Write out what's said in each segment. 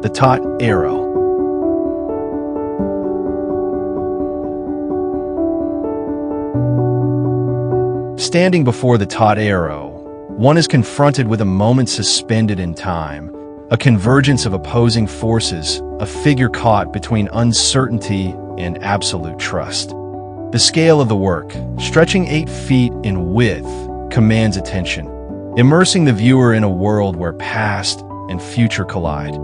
the Taut Arrow. Standing before the Taut Arrow, one is confronted with a moment suspended in time, a convergence of opposing forces, a figure caught between uncertainty and absolute trust. The scale of the work, stretching 8 feet in width, commands attention, immersing the viewer in a world where past and future collide.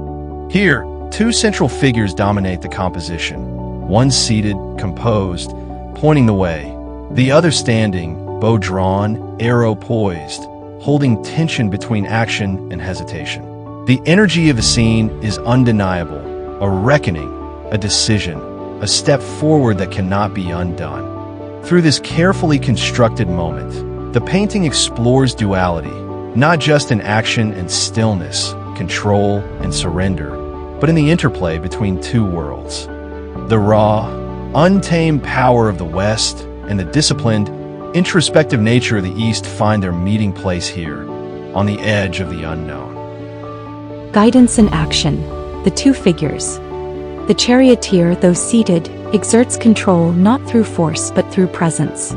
Here, 2 central figures dominate the composition, one seated, composed, pointing the way, the other standing, bow drawn, arrow poised, holding tension between action and hesitation. The energy of the scene is undeniable, a reckoning, a decision, a step forward that cannot be undone. Through this carefully constructed moment, the painting explores duality, not just in action and stillness, control and surrender, but in the interplay between 2 worlds. The raw, untamed power of the West and the disciplined, introspective nature of the East find their meeting place here, on the edge of the unknown. Guidance and action, the 2 figures. The charioteer, though seated, exerts control not through force but through presence.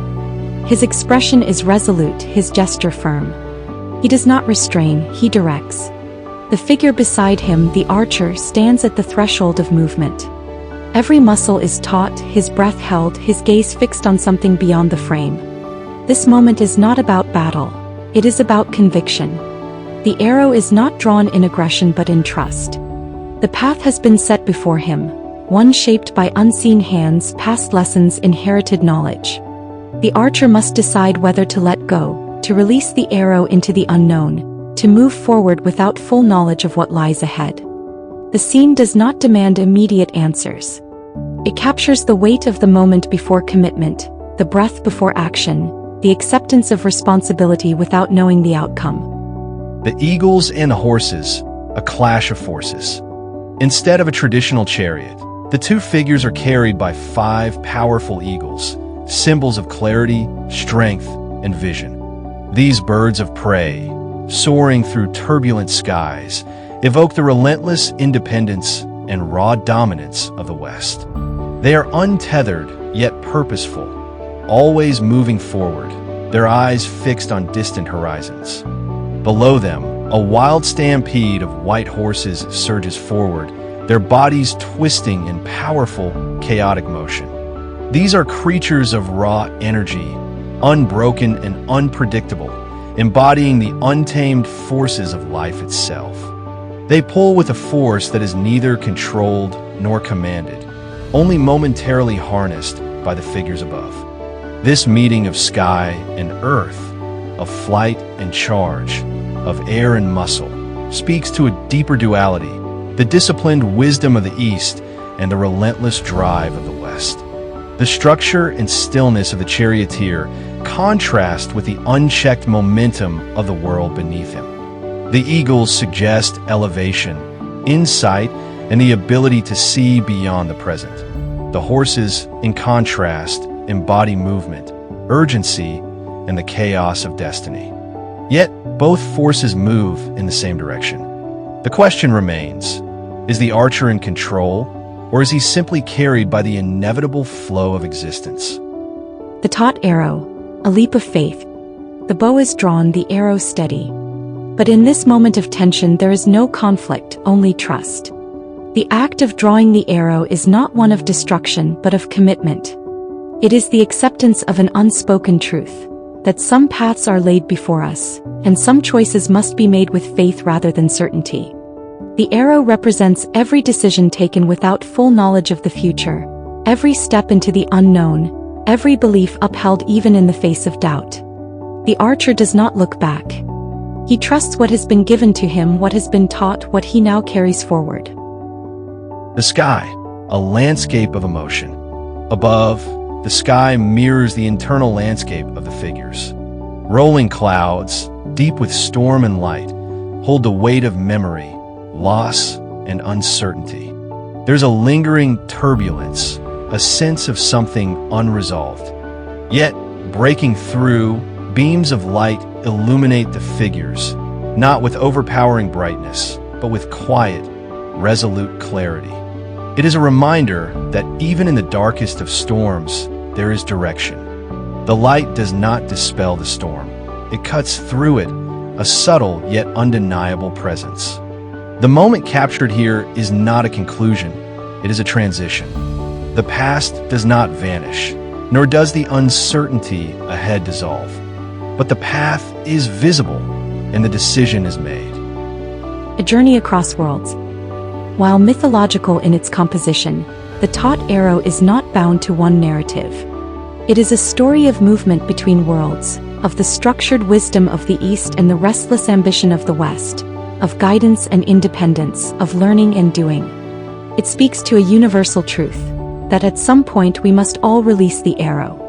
His expression is resolute, his gesture firm. He does not restrain, he directs. The figure beside him, the archer, stands at the threshold of movement. Every muscle is taut, his breath held, his gaze fixed on something beyond the frame. This moment is not about battle. It is about conviction. The arrow is not drawn in aggression but in trust. The path has been set before him, one shaped by unseen hands, past lessons, inherited knowledge. The archer must decide whether to let go, to release the arrow into the unknown, to move forward without full knowledge of what lies ahead. The scene does not demand immediate answers. It captures the weight of the moment before commitment, the breath before action, the acceptance of responsibility without knowing the outcome. The eagles and the horses, a clash of forces. Instead of a traditional chariot, the 2 figures are carried by 5 powerful eagles, symbols of clarity, strength, and vision. These birds of prey, soaring through turbulent skies, evoke the relentless independence and raw dominance of the West. They are untethered yet purposeful, always moving forward, their eyes fixed on distant horizons. Below them, a wild stampede of white horses surges forward, their bodies twisting in powerful, chaotic motion. These are creatures of raw energy, unbroken and unpredictable, embodying the untamed forces of life itself. They pull with a force that is neither controlled nor commanded, only momentarily harnessed by the figures above. This meeting of sky and earth, of flight and charge, of air and muscle, speaks to a deeper duality, the disciplined wisdom of the East and the relentless drive of the West. The structure and stillness of the charioteer contrast with the unchecked momentum of the world beneath him. The eagles suggest elevation, insight, and the ability to see beyond the present. The horses, in contrast, embody movement, urgency, and the chaos of destiny. Yet, both forces move in the same direction. The question remains, is the archer in control, or is he simply carried by the inevitable flow of existence? The taut arrow, a leap of faith. The bow is drawn, the arrow steady. But in this moment of tension there is no conflict, only trust. The act of drawing the arrow is not one of destruction but of commitment. It is the acceptance of an unspoken truth, that some paths are laid before us, and some choices must be made with faith rather than certainty. The arrow represents every decision taken without full knowledge of the future, every step into the unknown, every belief upheld even in the face of doubt. The archer does not look back. He trusts what has been given to him, what has been taught, what he now carries forward. The sky, a landscape of emotion. Above, the sky mirrors the internal landscape of the figures. Rolling clouds, deep with storm and light, hold the weight of memory, loss, and uncertainty. There's a lingering turbulence, a sense of something unresolved. Yet, breaking through, beams of light illuminate the figures, not with overpowering brightness, but with quiet, resolute clarity. It is a reminder that even in the darkest of storms, there is direction. The light does not dispel the storm. It cuts through it, a subtle yet undeniable presence. The moment captured here is not a conclusion, it is a transition. The past does not vanish, nor does the uncertainty ahead dissolve. But the path is visible, and the decision is made. A journey across worlds. While mythological in its composition, the Taut Arrow is not bound to one narrative. It is a story of movement between worlds, of the structured wisdom of the East and the restless ambition of the West, of guidance and independence, of learning and doing. It speaks to a universal truth, that at some point we must all release the arrow.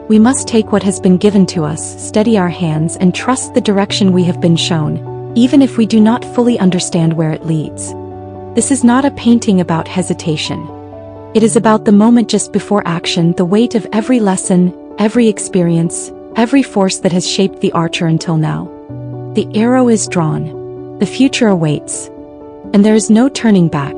We must take what has been given to us, steady our hands, and trust the direction we have been shown, even if we do not fully understand where it leads. This is not a painting about hesitation. It is about the moment just before action, the weight of every lesson, every experience, every force that has shaped the archer until now. The arrow is drawn. The future awaits. And there is no turning back.